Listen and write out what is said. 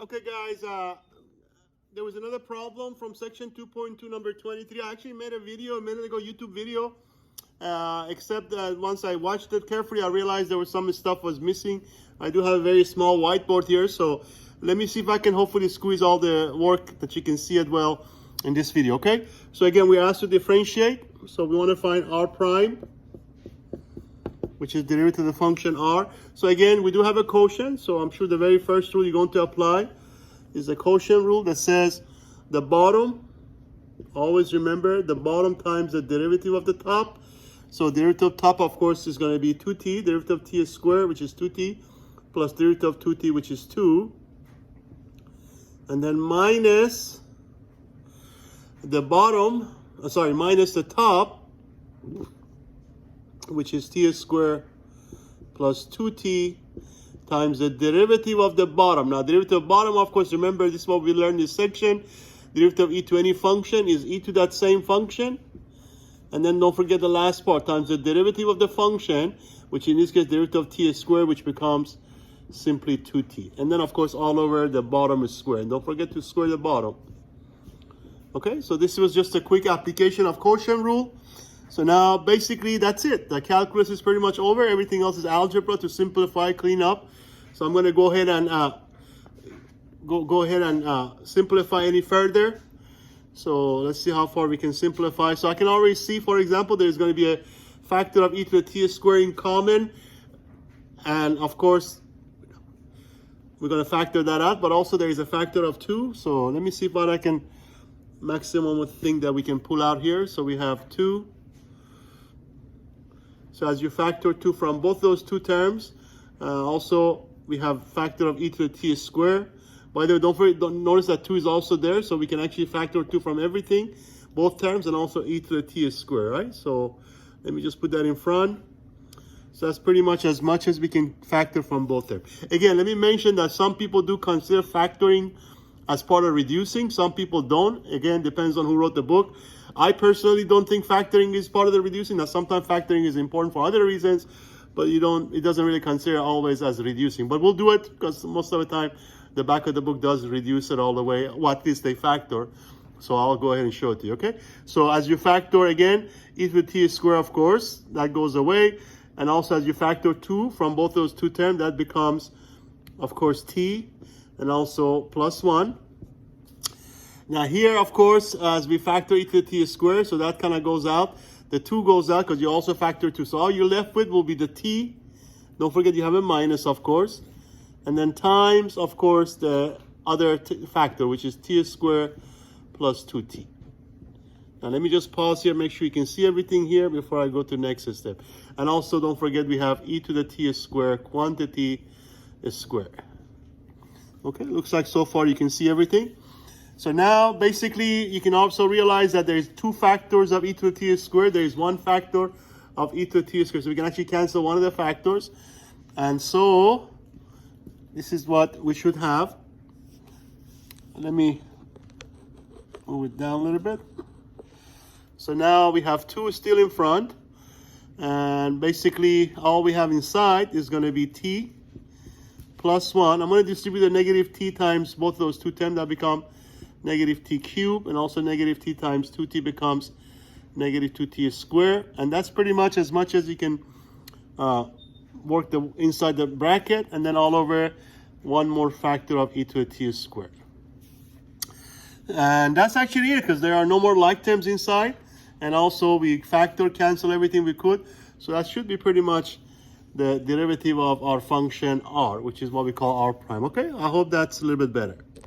Okay, guys, there was another problem from section 2.2, number 23. I actually made a video a minute ago, YouTube video, except that once I watched it carefully, I realized there was some stuff was missing. I do have a very small whiteboard here, so let me see if I can hopefully squeeze all the work that you can see it well in this video, okay? So again, we asked to differentiate, so we want to find r prime, which is derivative of the function r. So again, we do have a quotient, so I'm sure the very first rule you're going to apply is the quotient rule that says the bottom, always remember the bottom times the derivative of the top. So derivative of top, of course, is going to be 2t, derivative of t is squared, which is 2t, plus derivative of 2t, which is 2, and then minus the bottom, minus the top, which is t squared plus 2t times the derivative of the bottom. Now, derivative of bottom, of course, remember, this is what we learned in this section. Derivative of e to any function is e to that same function. And then don't forget the last part, times the derivative of the function, which in this case, derivative of t is squared, which becomes simply 2t. And then, of course, all over the bottom is squared. And don't forget to square the bottom. Okay, so this was just a quick application of quotient rule. So now, basically, that's it. The calculus is pretty much over. Everything else is algebra to simplify, clean up. So I'm going to go ahead and simplify any further. So let's see how far we can simplify. So I can already see, for example, there's going to be a factor of e to the t squared in common. And, of course, we're going to factor that out. But also, there is a factor of 2. So let me see what I can maximum thing that we can pull out here. So we have 2. So as you factor 2 from both those two terms, also we have factor of e to the t squared. By the way, don't notice that 2 is also there, so we can actually factor 2 from everything, both terms, and also e to the t squared, right? So let me just put that in front. So that's pretty much as we can factor from both terms. Again, let me mention that some people do consider factoring as part of reducing. Some people don't. Again, depends on who wrote the book. I personally don't think factoring is part of the reducing. Now, sometimes factoring is important for other reasons, but it doesn't really consider always as reducing. But we'll do it because most of the time, the back of the book does reduce it all the way, or at least they factor. So I'll go ahead and show it to you, okay? So as you factor again, e to the t squared, of course, that goes away. And also as you factor 2 from both those two terms, that becomes, of course, t, and also plus 1. Now here, of course, as we factor e to the t squared, so that kind of goes out. The 2 goes out because you also factor 2. So all you're left with will be the t. Don't forget you have a minus, of course. And then times, of course, the other factor, which is t squared plus 2t. Now let me just pause here, make sure you can see everything here before I go to the next step. And also don't forget we have e to the t squared quantity is squared. Okay, looks like so far you can see everything. So now, basically, you can also realize that there's 2 factors of e to the t squared. There is 1 factor of e to the t squared. So we can actually cancel one of the factors. And so, this is what we should have. Let me move it down a little bit. So now we have 2 still in front. And basically, all we have inside is going to be t plus 1. I'm going to distribute the negative t times both those two terms. That become negative t cubed, and also negative t times 2t becomes negative 2t squared. And that's pretty much as you can work inside the bracket, and then all over 1 more factor of e to the t squared. And that's actually it, because there are no more like terms inside. And also we factor, cancel everything we could. So that should be pretty much the derivative of our function r, which is what we call r prime. Okay, I hope that's a little bit better.